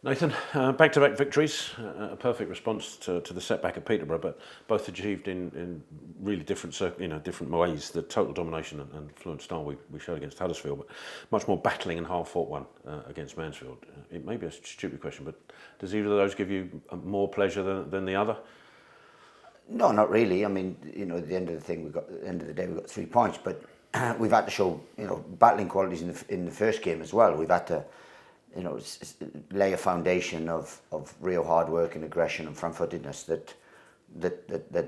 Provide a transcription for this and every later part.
Nathan, back-to-back victories, a perfect response to the setback at Peterborough, but both achieved in really different ways. The total domination and fluent style we showed against Huddersfield, but much more battling and hard-fought one against Mansfield. It may be a stupid question, but does either of those give you more pleasure than the other? No, not really. I mean, at the end of the day, we got 3 points, but we've had to show, battling qualities in the first game as well. We've had to, lay a foundation of real hard work and aggression and front-footedness that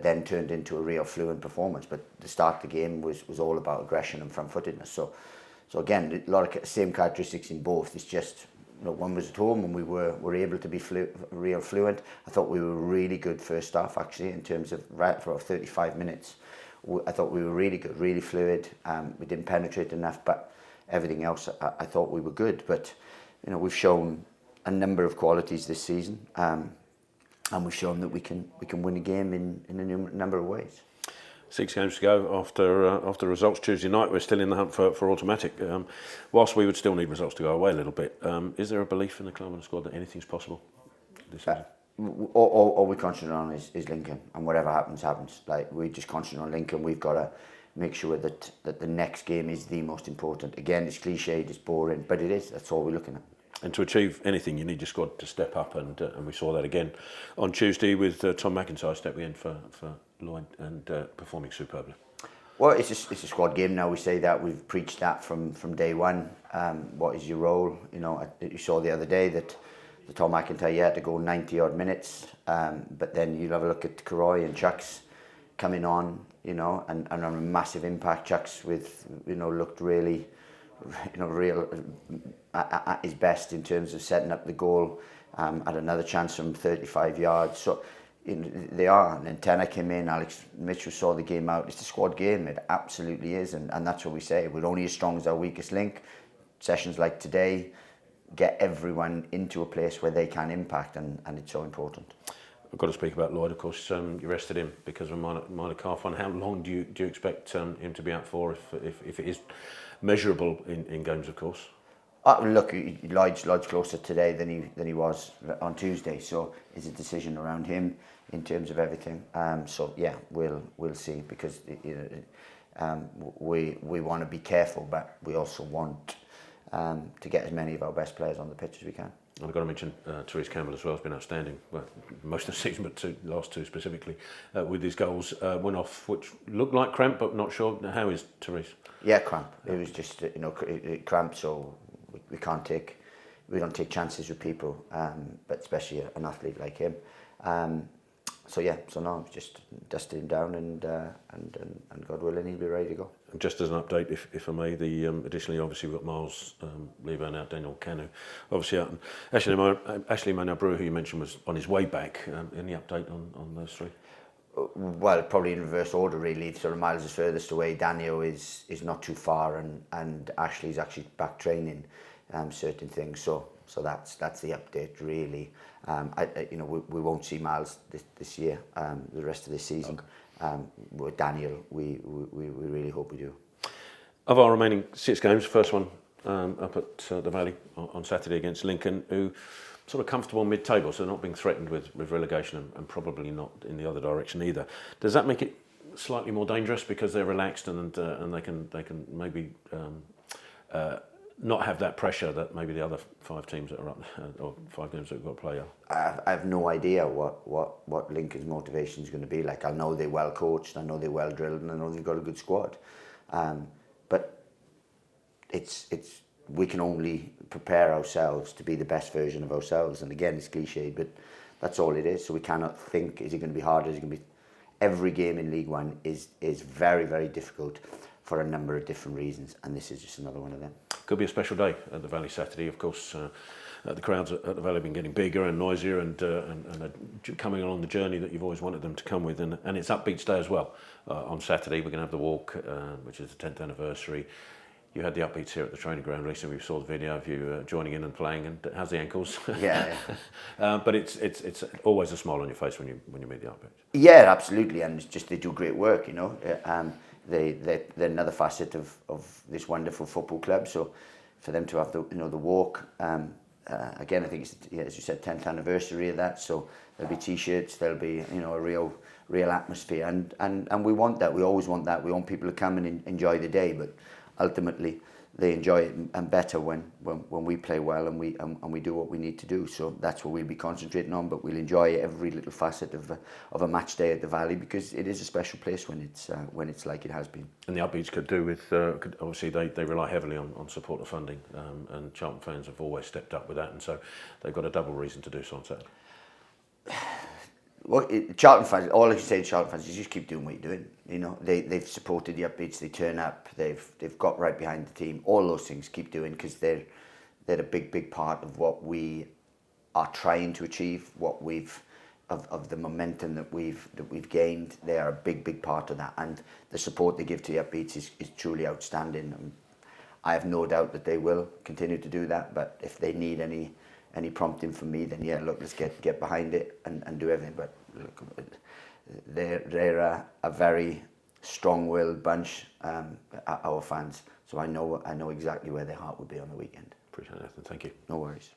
then turned into a real fluent performance. But the start of the game was all about aggression and front-footedness. So again, a lot of same characteristics in both. It's just, one was at home and we were able to be real fluent. I thought we were really good first half, actually, in terms of right for 35 minutes. I thought we were really good, really fluid. We didn't penetrate enough, but everything else, I thought we were good. But we've shown a number of qualities this season, and we've shown that we can win a game in a number of ways. 6 games to go after results Tuesday night. We're still in the hunt for automatic. Whilst we would still need results to go away a little bit, is there a belief in the club and the squad that anything's possible this season? All we concentrate on is Lincoln, and whatever happens. Like, we just concentrate on Lincoln. We've got to make sure that the next game is the most important. Again, it's cliched, it's boring, but it is. That's all we're looking at. And to achieve anything, you need your squad to step up, and we saw that again on Tuesday with Tom McIntyre stepping in for Lloyd and performing superbly. Well, it's a squad game now. We say that, we've preached that from day one. What is your role? You saw the other day that the Tom McIntyre had to go 90 odd minutes, but then you'll have a look at Karoy and Chuck's coming on, and on a massive impact. Chuck's looked really, real at his best in terms of setting up the goal. Had another chance from 35 yards. So they are. And then Tenner came in. Alex Mitchell saw the game out. It's a squad game. It absolutely is, and that's what we say. We're only as strong as our weakest link. Sessions like today get everyone into a place where they can impact, and it's so important. I've got to speak about Lloyd, of course. You rested him because of a minor calf one. How long do you expect him to be out for, if it is measurable in games, of course? Look, Lloyd's closer today than he was on Tuesday, so it's a decision around him in terms of everything. So yeah, we'll see, because we want to be careful, but we also want to get as many of our best players on the pitch as we can. And I've got to mention Therese Campbell as well. Has been outstanding. Well, most of the season, but last two specifically, with his goals. Went off, which looked like cramp, but not sure. How is Therese? Yeah, cramp. It was just cramp. So we don't take chances with people, but especially an athlete like him. So no, just dusted him down, and God willing, he'll be ready to go. And just as an update, if I may, additionally, obviously we've got Miles Lever out, Daniel Canu, obviously out, and Ashley Maynard-Brewer, who you mentioned, was on his way back. Any update on those three? Well, probably in reverse order, really. Sort of Miles is furthest away. Daniel is not too far, and Ashley's actually back training certain things. So that's the update, really. We won't see Miles this year, the rest of this season. Okay. With Daniel, we really hope we do. Of our remaining 6 games, first one up at the Valley on Saturday against Lincoln, who sort of comfortable mid-table, so not being threatened with relegation, and probably not in the other direction either. Does that make it slightly more dangerous because they're relaxed and they can maybe not have that pressure that maybe the other 5 teams that are up, or 5 games that we've got to play are? I have no idea what Lincoln's motivation is going to be like. I know they're well coached, I know they're well drilled, and I know they've got a good squad. But we can only prepare ourselves to be the best version of ourselves. And again, it's cliched, but that's all it is. So we cannot think, is it going to be harder? Is it going to be? Every game in League One is very, very difficult for a number of different reasons, and this is just another one of them. Could be a special day at the Valley Saturday, of course. The crowds at the Valley have been getting bigger and noisier, and coming along the journey that you've always wanted them to come with, and it's Upbeats Day as well. On Saturday we're going to have the walk, which is the 10th anniversary. You had the Upbeats here at the training ground recently. We saw the video of you joining in and playing. And how's the ankles? Yeah. But it's always a smile on your face when you meet the Upbeats. Yeah, absolutely, and it's just they do great work. They're another facet of this wonderful football club. So for them to have the walk, again, I think it's, yeah, as you said, 10th anniversary of that. So there'll be T-shirts, there'll be, you know, a real atmosphere, and we want that. We always want that. We want people to come and enjoy the day, but ultimately they enjoy it and better when we play well and we do what we need to do. So that's what we'll be concentrating on. But we'll enjoy every little facet of a match day at the Valley, because it is a special place when it's like it has been. And the Upbeats could do with, obviously they rely heavily on supporter funding, and Charlton fans have always stepped up with that, and so they've got a double reason to do so on Saturday. Well, Charlton fans, all I can say to Charlton fans is just keep doing what you're doing. You know, they've supported the Upbeats, they turn up, they've got right behind the team. All those things keep doing, because they're a big part of what we are trying to achieve, what we've of the momentum that we've gained. They are a big part of that, and the support they give to the Upbeats is truly outstanding. And I have no doubt that they will continue to do that. But if they need any prompting from me, then yeah, look, let's get behind it and do everything. But look, they're a very strong-willed bunch, our fans. So I know exactly where their heart would be on the weekend. Appreciate it, Nathan. Thank you. No worries.